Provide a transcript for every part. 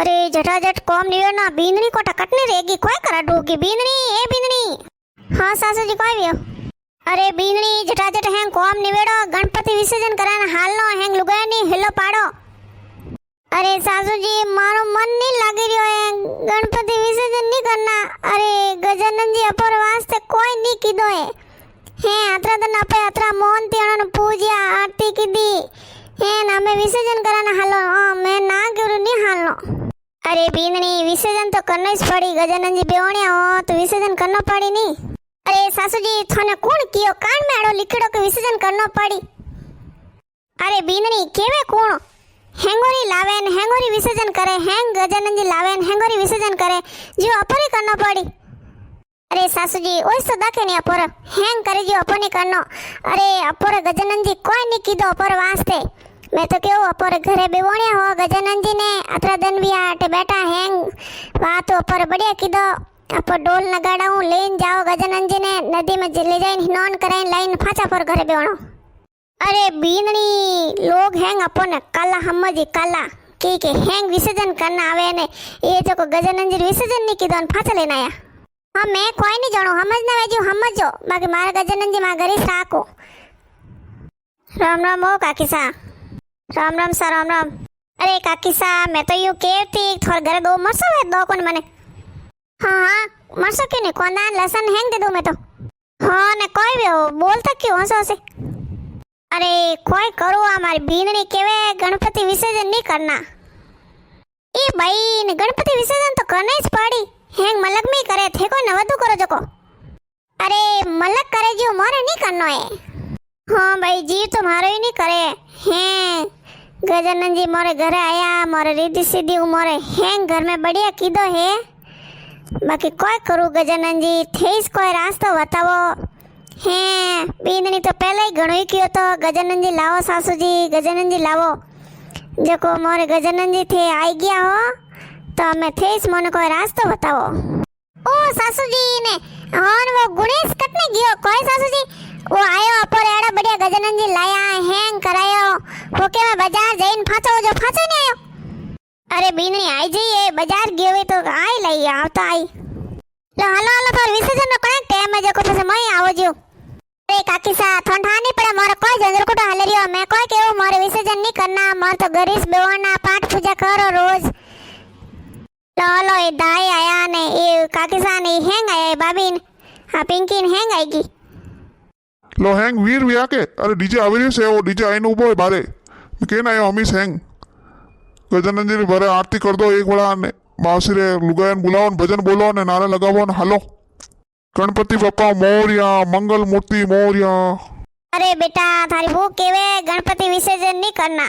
अरे झटाझट कॉम लियो ना बींदनी को टकटने रहेगी कोई करा डूगी बींदनी ए बींदनी। हाँ सासू जी कोई वियो। अरे बींदनी झटाझट हैंग कॉम निवेड़ो गणपति विसर्जन कराना हाल नो हैंग लुगानी हिलो पाड़ो। अरे सासू जी मारो मन नहीं लागी रियो है गणपति विसर्जन नहीं करना। अरे गजानन जी अपर वास्ते कोई नहीं कीधो है अतरा दिन अपे अतरा मोहन तियाणो पूजा आरती कीधी है ना मैं विसर्जन कराना हालो मैं ना करू नहीं हालो। अरे बींदनी विसर्जन तो करना ही पड़ी गजानन जी बेवणिया हो तो विसर्जन करना पड़ी नहीं। अरे सासू जी थाने कौन कियो कान में आड़ो लिखड़ो के विसर्जन करना पड़ी। अरे बींदनी केवे कौन हेंगोरी लावे ने हेंगोरी विसर्जन करे हेंग गजानन जी लावे ने हेंगोरी विसर्जन करे जो अपरे करना पड़ी। अरे सासू जी ओइस तो दाखे नहीं अपर हेंग करे जो अपने करनो। अरे अपर गजानन जी कोई नहीं कीधो अपर वास्ते मैं तो केव अपर घरे बेवणिया हो गजानन जी ने अतरा दिन भी आटे बैठा हैंग बात अपर बढ़िया कीधो अपर डोल नगाड़ाऊ लेन जाओ गजानन जी ने नदी में ले जाइन स्नान कराइन लाइन फाचा पर घरे बेवणो। अरे बींदनी लोग हैंग अपन काला हमजी काला के हैंग विसर्जन करना आवे ने ये जो को गजानन जी विसर्जन नहीं कीधो फाचा लेना आया। हाँ मैं कोई नहीं जानो समझना वेजो समझो बाकी मारा गजानन जी मां घरे साको। राम राम ओ काकी सा राम राम सा राम राम। अरे काकी सा मैं तो यूं कहती थोड़ा घर दो मरसो है दो कौन मने। हाँ मरसो क्यों नहीं कौन लसन हैंग दे दो मैं तो। हाँ ने कोई भी हो बोलता क्यों हंसो से। अरे कोई करो हमारी बींदनी केवे गणपति विसर्जन नहीं करना। ए भाई ने गणपति विसर्जन तो करना ही पड़ी हैंग मलक में करे थे कोई नवदू करो जको। अरे मलक करे जो मोरे नहीं करनो है। हाँ भाई जी तुम्हारो ही नहीं करे हैं गजानन जी मोरे घरे आया मोरे रिद्धि सीधी मोरे हैंग घर में बढ़िया कीधो है बाकी कोई करू गजानन जी थेस कोई रास्ता बतावो हैं। बींदनी तो पहले ही घणो ही कियो तो गजानन जी लावो सासू जी गजानन जी लावो जको मोरे गजानन जी थे आई गया हो तो मैं थेस मोने कोई रास्ता बतावो। ओ सासू जी ने हाँ वो गुणेश कटने गयो कोई सासू जी वो आयो अपर एड़ा बढ़िया गजानन जी लाया हैंग करायो वो के मैं बाजार जईन फाचो जो फाचो नहीं आयो। अरे बींदनी आई जईए बाजार गयो वे तो आई लई आवता आई लो हालो हालो पर विसर्जन नो कोई टाइम है जको पसे मई आवो जो। अरे काकी सा ठंडा नहीं पड़े मोरे कोई जंजर कोटो हाले रियो मैं कोई केवो मोरे विसर्जन नहीं करना मोर तो गरीस बेवना पाठ पूजा करो रोज। लो लो ये दाई आया ने ये काकी सा ने हैंग आया भाभी हां पिंकी ने हैंग आएगी लो हैंग वीर व्या के अरे डीजे આવી રહ્યું છે वो डीजे આઈને ઊભો હોય બારે કેન આયો હમીશ हैंग ગજાનન जी ભરે આરતી કર દો એક વડા ને માવસી રે લુગાયન બોલાવો ને ભજન બોલો ને નારા લગાવો ને હાલો गणपति बप्पा मोरया मंगल मूर्ति मोरया। अरे बेटा थारी वो केवे गणपति विसर्जन नहीं करना।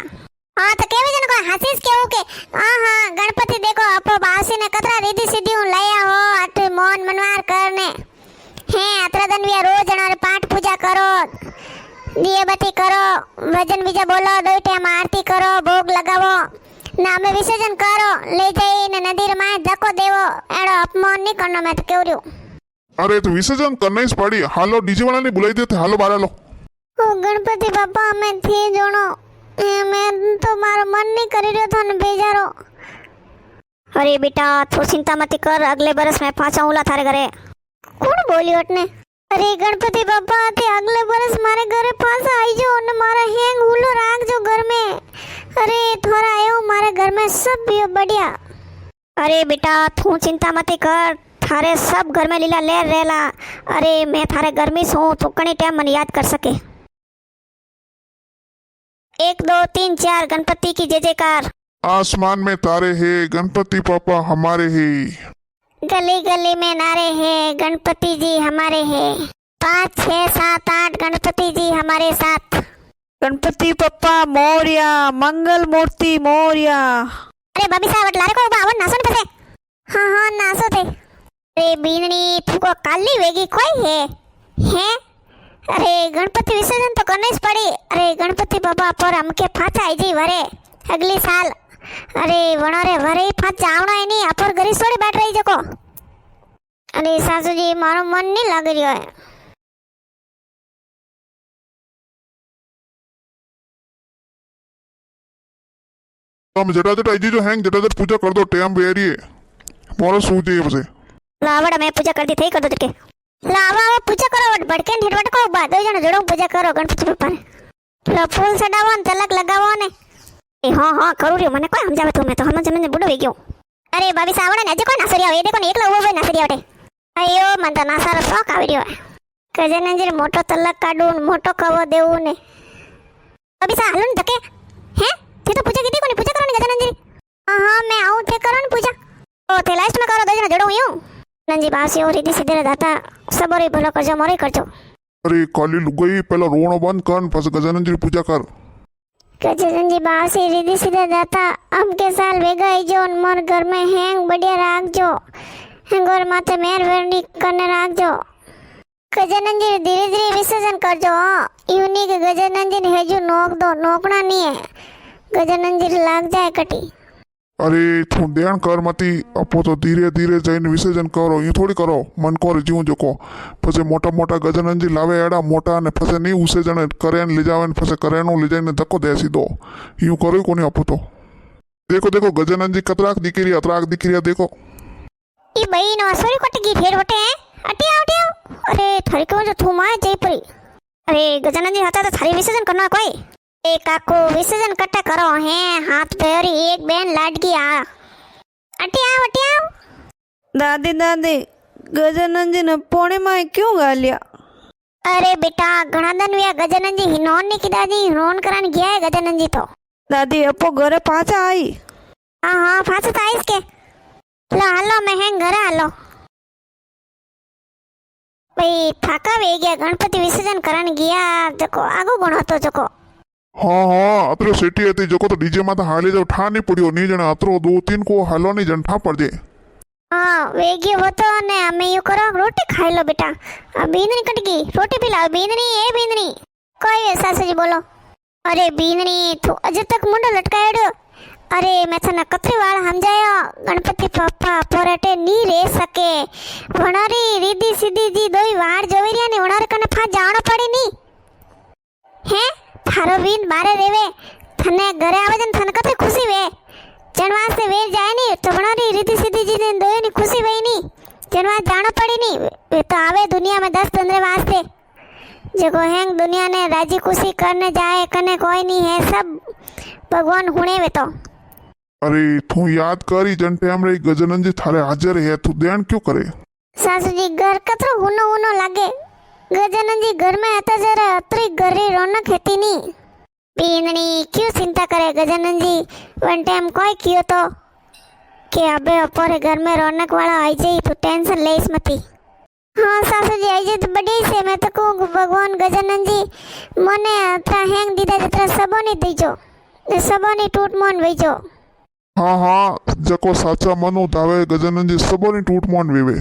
हाँ तो केवे जन को हसीस केवो के हाँ गणपति देखो अपो बासी ने कतरा रिद्धि सिद्धि लाया हो अट मौन मनवार करने हैं अतरा दिन भी रोज जनारे पाठ पूजा करो दिए बत्ती करो भजन बीजा बोलो दो टाइम आरती करो भोग लगावो ना हमें विसर्जन करो ले जाई ने नदी रे मां धक्को देवो एड़ो अपमान नहीं करनो मैं तो केवरियो। अरे तो विसर्जन करना ही पड़ी हालो डीजे वाला ने बुलाई देते हालो बारे लो। ओ गणपति बापा मैं थी जोनो मैं तो मारो मन नहीं कर रही था न बेजारो। अरे बेटा तू चिंता मत कर अगले बरस मैं पाछाऊला थारे घरे। कौन बोली वटने। अरे गणपति बापा ते अगले बरस मारे घरे पाछा आई जो न मारा हैंग हुलो राख जो घर में। अरे थोड़ा आयो मारे घर में सब भी बढ़िया। अरे बेटा तू चिंता मत कर थारे सब घर में लीला लेर रहेला। अरे मैं थारे घर में हूँ तो कणी टाइम मन याद कर सके। 1 2 3 4 गणपति की जय जयकार। आसमान में तारे हैं गणपति पापा हमारे हैं गली गली में नारे हैं गणपति जी हमारे हैं 5 6 7 8 गणपति जी हमारे साथ। गणपति पप्पा मोरया मंगल मूर्ति मोरया। अरे बबी साहब लारे को बावन नासो ने पसे। हाँ नासो थे। अरे बींदनी तुको काली वेगी कोई है अरे गणपति विसर्जन तो करने ही पड़ी। अरे गणपति बाबा पर हमके फाचा आई जी वरे अगली साल। अरे वणोरे वरे फाच जावणो है नहीं अपर गरी सोड़ी बैठ रही जको। अरे सासू जी मारो मन नहीं लाग रियो है। તમે જટાજટ આવી જજો હેંગ જટાજટ પૂજા કરી દો ટેમ વેરીએ મારે શું જોઈએ પછી લાવડા મેં પૂજા કરતી થઈ કરતો કે લાવા પૂજા કરો ભડકે ને હેડવટ કો બા દો જણ જોડો પૂજા કરો ગણપતિ બાપાને લો ફૂલ સડાવો ને તલક લગાવો ને એ હા કરું રહ્યો મને કોઈ સમજાવે તું મેં તો હમણાં જમીને બુડો વી ગયો અરે ભાભી સાવડે ને આજે કોઈ નાસરી આવે એ દેખો ને એકલો ઉભો હોય નાસરી આવટે અયો મને તો નાસારો શોખ આવી રહ્યો ગજાનંદજી મોટો તલક કાઢું ને મોટો કવો દેવું ને ભાભી સા હાલો ને ધકે હે તે તો પૂજા કીધી કોની પૂજા કરો ને ગજાનંદજી હા મેં આવું તે કરો ને પૂજા ઓ તે લાસ્ટ में करो दो जना जोड़ो यूं नंजी बासी और रीति सीधे दाता सबोरे भलो करजो मोरे करजो અરે કાલી લુગાઈ પેલા રોણો બંધ કર ને પછી ગજાનંદજીની પૂજા કર गजानंदजी बासी रीति सीधे दाता अब के साल वेगा आईजो और मोर घर में हैंग बढ़िया राखजो हैंगोर माथे मेर वेरनी करने राखजो गजानंदजी धीरे धीरे विसर्जन करजो यूनी के गजानंदजी ने हेजू नोक दो नोकना नहीं है गजानंदजी लाग जाए कटी અરે તું ધ્યાન કર મતી આપો તો ધીરે ધીરે જઈને વિસર્જન કરો એ થોડી કરો મન કોર જીવું જોકો પછી મોટા મોટા ગજાનંદજી લાવે એડા મોટા ને પછી નહીં વિસર્જન કરે ને લઈ જાવે ને પછી કરેનું લઈ જઈને ધક્કો દે સીધો એવું કર્યું કોને આપો તો દેખો દેખો ગજાનંદજી કતરાક દીકરી અતરાક દીકરી દેખો ई बई नो असोरी कटगी फेर वटे अटी आव अरे थारी को जो थू माय जयपुरी अरे गजानंदजी હતા તો થારી વિસર્જન કરना कोई ए काको विसर्जन कट्टा करो है हाथ पैरी एक बेन लाडकी आ अटी आव દાદી દાદી ગજાનંદજીને પોણીમાં ક્यों ગાલ્યા अरे बेटा घणा दिन व्या गजानंदजी हिनोन ने की दादी हिनोन कराने गया है गजानंदजी तो દાદી અપો ઘરે પાછા આવી हाँ फांस आइस के लो हालो मैं हैं घरे हालो भाई थाका वे गया गणपति विसर्जन कराने गया जको आगो गुण હતો जको હા અતરો સેટી હતી જોકો તો ડીજે માં તો હાલી જાવ ઠા નહીં પડ્યો નહીં જણે અતરો દો તીન કો હાલો નહીં જણ ઠા પડજે हाँ वेगी होतो ने हमें यू करो रोटी खाई लो बेटा अब बींदनी कट गई रोटी पिलाओ बींदनी ए बींदनी कोई सासू जी बोलो अरे बींदनी तू अजे तक मुंडो लटकायो अरे मैं थने कतरी वाला समझायो गणपति पप्पा पोरटे नी रे सके वणारी रीधी सीधी जी दोई वार जोवी रिया ने वणार कने फा जाणो पड़ी नी हैं थारो बीन बारे रेवे थने घरे आवे जन थने कतरी खुशी वे जनवास से वेर जाए नी तो वणारी रीधी सीधी जी ने दोई नी खुशी वई नी जनवास जाणो पड़ी नी वे तो आवे दुनिया में 10-15 वास्ते जको हैंग दुनिया ने राजी खुशी करने जाए कने कोई नहीं है सब भगवान हुणे वे तो अरे तू याद करी जन टाइम रे गजानंदजी थारे हाजिर है तू ध्यान क्यों करे सासू जी घर कतरो हुनो हुनो लागे गजानंदजी घर में आता जरा अतरी घरी रौनक हेती नी बींदनी क्यों चिंता करे गजानंदजी वन टाइम कोई कियो तो के अबे अपोरे घर में रौनक वाला आई जाई तो टेंशन लेस मती हाँ सासू जी आई जाए तो बड़ी से मैं तो कहूँ भगवान गजानंदजी मने अतरा हैंग दीदा जतरा सबोनी दीजो सबोनी टूट मोन वईजो हाँ जको साचा मनु धावे गजानंदजी सबोनी टूट मोन वेवे